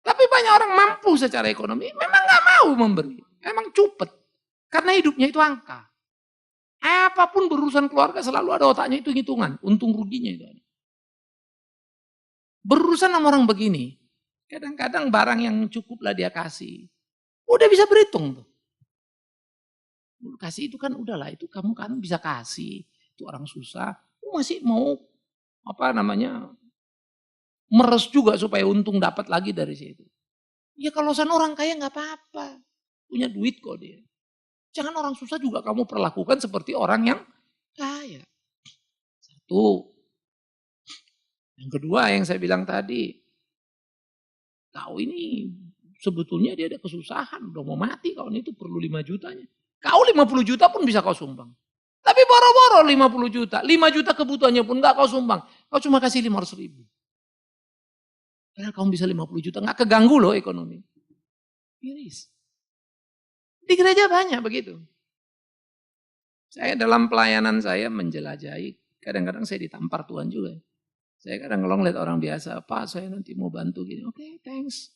Tapi banyak orang mampu secara ekonomi, memang nggak mau memberi. Memang cupet. Karena hidupnya itu angka. Apapun berurusan keluarga selalu ada otaknya itu hitungan. Untung ruginya itu ada. Berurusan sama orang begini, kadang-kadang barang yang cukuplah dia kasih. Udah bisa berhitung tuh. Kasih itu kan udahlah, itu kamu kan bisa kasih. Itu orang susah, masih mau meres juga supaya untung dapat lagi dari situ. Ya kalau sana orang kaya nggak apa-apa, punya duit kok dia. Jangan orang susah juga kamu perlakukan seperti orang yang kaya. Satu. Yang kedua yang saya bilang tadi, kau ini sebetulnya dia ada kesusahan, udah mau mati kau ini itu perlu 5 jutanya. Kau 50 juta pun bisa kau sumbang. Tapi boro-boro 50 juta, 5 juta kebutuhannya pun enggak kau sumbang. Kau cuma kasih 500 ribu. Karena kamu bisa 50 juta, enggak keganggu loh ekonomi. Miris. Di gereja banyak begitu. Saya dalam pelayanan saya menjelajahi, kadang-kadang saya ditampar Tuhan juga. Saya kadang kalau ngeliat orang biasa, Pak saya nanti mau bantu gini, oke, thanks.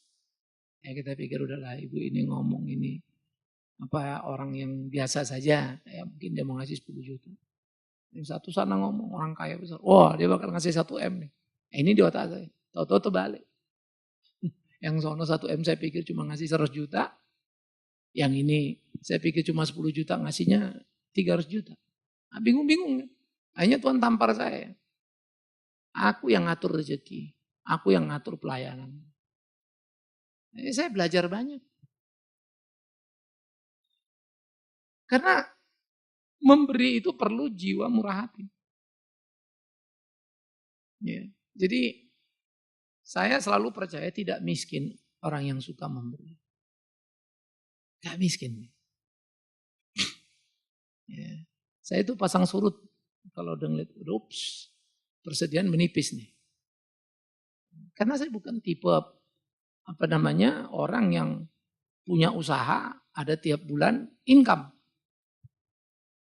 Ya kita pikir udahlah ibu ini ngomong ini apa orang yang biasa saja, ya mungkin dia mau ngasih 10 juta. Yang satu sana ngomong orang kaya besar, wah dia bakal ngasih 1 M nih. Ini di otak saya, tahu-tahu terbalik. Yang sono 1 M saya pikir cuma ngasih 100 juta, yang ini saya pikir cuma 10 juta ngasihnya 300 juta. Nah, bingung-bingung. Akhirnya Tuhan tampar saya. Aku yang ngatur rezeki, aku yang ngatur pelayanan. Jadi saya belajar banyak. Karena memberi itu perlu jiwa murah hati. Ya. Jadi saya selalu percaya tidak miskin orang yang suka memberi. Gak miskin. Ya. Saya itu pasang surut kalau udah ngeliat, ups, persediaan menipis nih. Karena saya bukan tipe orang yang punya usaha ada tiap bulan income.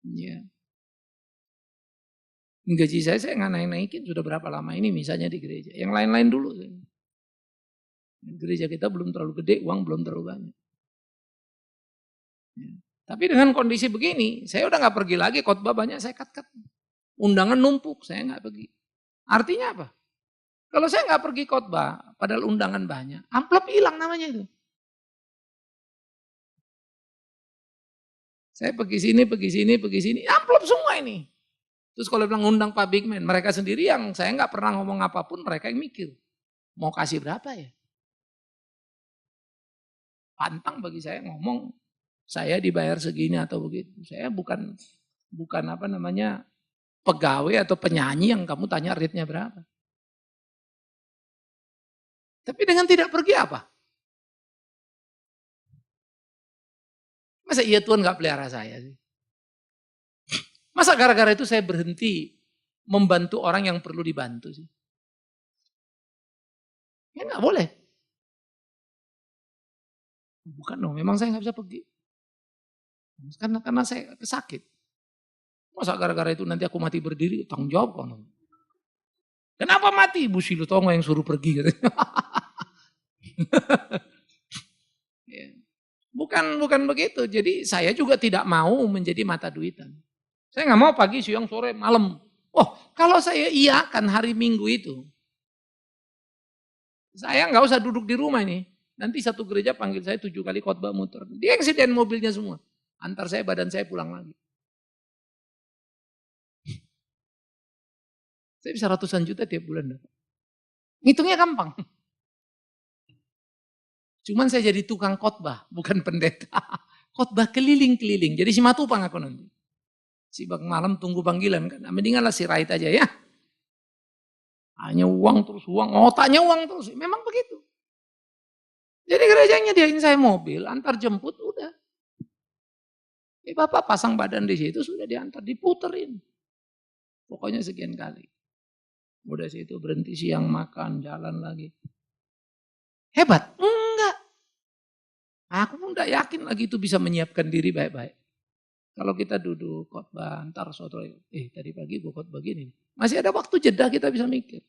Ya. Gaji saya nggak naikin sudah berapa lama ini misalnya di gereja. Yang lain-lain dulu. Gereja kita belum terlalu gede, uang belum terlalu banyak. Ya. Tapi dengan kondisi begini, saya udah nggak pergi lagi, khotbah banyak saya cut. Undangan numpuk, saya nggak pergi. Artinya apa? Kalau saya nggak pergi khotbah, padahal undangan banyak, amplop hilang namanya itu. Saya pergi sini, amplop semua ini. Terus kalau bilang undang Pak Bigman, mereka sendiri yang saya nggak pernah ngomong apapun, mereka yang mikir. Mau kasih berapa ya? Pantang bagi saya ngomong, saya dibayar segini atau begitu. Saya bukan pegawai atau penyanyi yang kamu tanya rate-nya berapa. Tapi dengan tidak pergi apa? Masa iya Tuhan nggak pelihara saya sih? Masa gara-gara itu saya berhenti membantu orang yang perlu dibantu sih? Ya nggak boleh. Bukan dong, memang saya nggak bisa pergi. Karena saya sakit. Masa gara-gara itu nanti aku mati berdiri, tanggung jawab kamu. Kenapa mati? Ibu Silutongo yang suruh pergi. Bukan begitu. Jadi saya juga tidak mau menjadi mata duitan. Saya nggak mau pagi, siang, sore, malam. Oh, kalau saya iakan hari Minggu itu, saya nggak usah duduk di rumah ini. Nanti satu gereja panggil saya 7 kali khotbah muter. Dia eksiden mobilnya semua. Antar saya, badan saya pulang lagi. Saya bisa ratusan juta tiap bulan. Ngitungnya gampang. Cuman saya jadi tukang khotbah, bukan pendeta. Khotbah keliling-keliling. Jadi si matupang aku nanti. Si bang malam tunggu panggilan kan. Mendinganlah si Rait aja ya. Hanya uang terus uang, otaknya uang terus. Memang begitu. Jadi gerejanya diain saya mobil, antar jemput udah. Bapak pasang badan di situ sudah diantar, diputerin. Pokoknya sekian kali. Udah situ berhenti siang makan, jalan lagi. Hebat? Enggak. Aku pun enggak yakin lagi itu bisa menyiapkan diri baik-baik. Kalau kita duduk khotbah, ntar saudara, tadi pagi gue khotbah begini. Masih ada waktu jeda kita bisa mikir.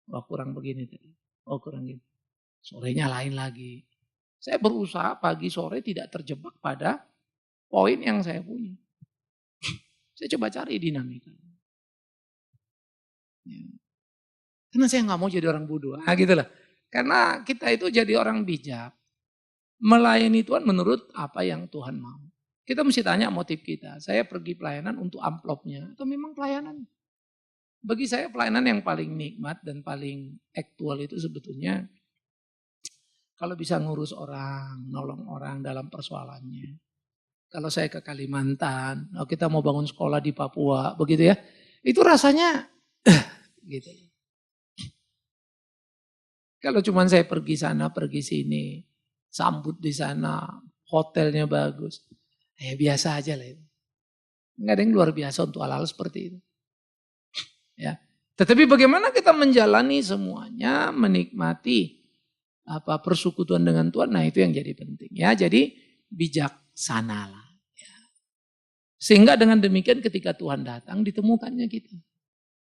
Wah kurang begini tadi. Oh kurang gini. Sorenya lain lagi. Saya berusaha pagi sore tidak terjebak pada poin yang saya punya. Saya coba cari dinamika. Ya. Karena saya nggak mau jadi orang bodoh. Nah gitulah. Karena kita itu jadi orang bijak. Melayani Tuhan menurut apa yang Tuhan mau. Kita mesti tanya motif kita. Saya pergi pelayanan untuk amplopnya. Atau memang pelayanan. Bagi saya pelayanan yang paling nikmat dan paling aktual itu sebetulnya kalau bisa ngurus orang, nolong orang dalam persoalannya. Kalau saya ke Kalimantan, kita mau bangun sekolah di Papua, begitu ya. Itu rasanya gitu. Kalau cuma saya pergi sana, pergi sini, sambut di sana, hotelnya bagus. Ya biasa aja lah itu. Enggak ada yang luar biasa untuk hal-hal seperti itu. Ya. Tetapi bagaimana kita menjalani semuanya, menikmati persekutuan dengan Tuhan, nah itu yang jadi penting. Ya, jadi bijaksanalah. Ya. Sehingga dengan demikian ketika Tuhan datang ditemukannya kita.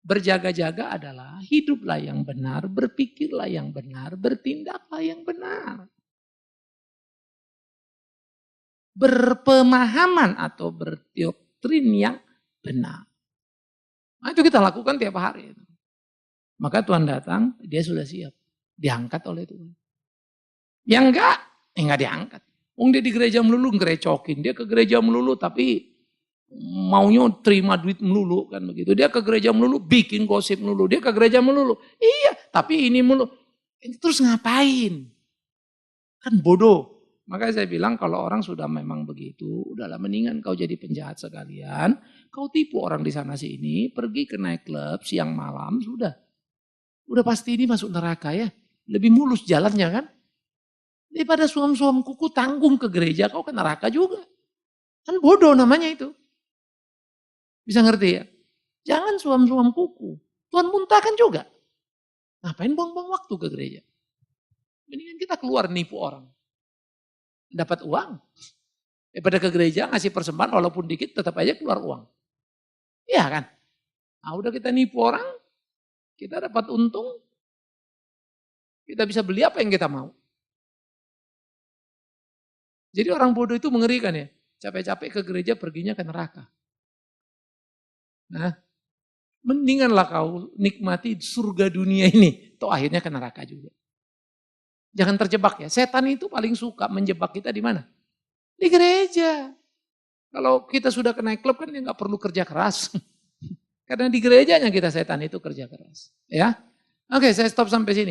Berjaga-jaga adalah hiduplah yang benar, berpikirlah yang benar, bertindaklah yang benar. Berpemahaman atau berdoktrin yang benar. Nah, itu kita lakukan tiap hari. Maka Tuhan datang, dia sudah siap. Diangkat oleh Tuhan. Yang enggak diangkat. Dia di gereja melulu ngerecokin. Dia ke gereja melulu tapi maunya terima duit melulu kan begitu. Dia ke gereja melulu bikin gosip melulu. Dia ke gereja melulu. Iya, tapi ini melulu. Terus ngapain? Kan bodoh. Makanya saya bilang kalau orang sudah memang begitu, udahlah mendingan kau jadi penjahat sekalian, kau tipu orang di sana sini, pergi ke night club siang malam, sudah. Udah pasti ini masuk neraka ya. Lebih mulus jalannya kan. Daripada suam-suam kuku tanggung ke gereja, kau ke neraka juga. Kan bodoh namanya itu. Bisa ngerti ya? Jangan suam-suam kuku. Tuhan muntahkan juga. Ngapain buang-buang waktu ke gereja? Mendingan kita keluar nipu orang. Dapat uang. Daripada ke gereja ngasih persembahan walaupun dikit tetap aja keluar uang. Iya kan? Nah, udah kita nipu orang, kita dapat untung, kita bisa beli apa yang kita mau. Jadi orang bodoh itu mengerikan ya. Capek-capek ke gereja perginya ke neraka. Nah, mendinganlah kau nikmati surga dunia ini. Toh akhirnya ke neraka juga. Jangan terjebak ya. Setan itu paling suka menjebak kita di mana? Di gereja. Kalau kita sudah ke night club kan dia nggak perlu kerja keras. Karena di gerejanya kita setan itu kerja keras. Ya. Oke, saya stop sampai sini.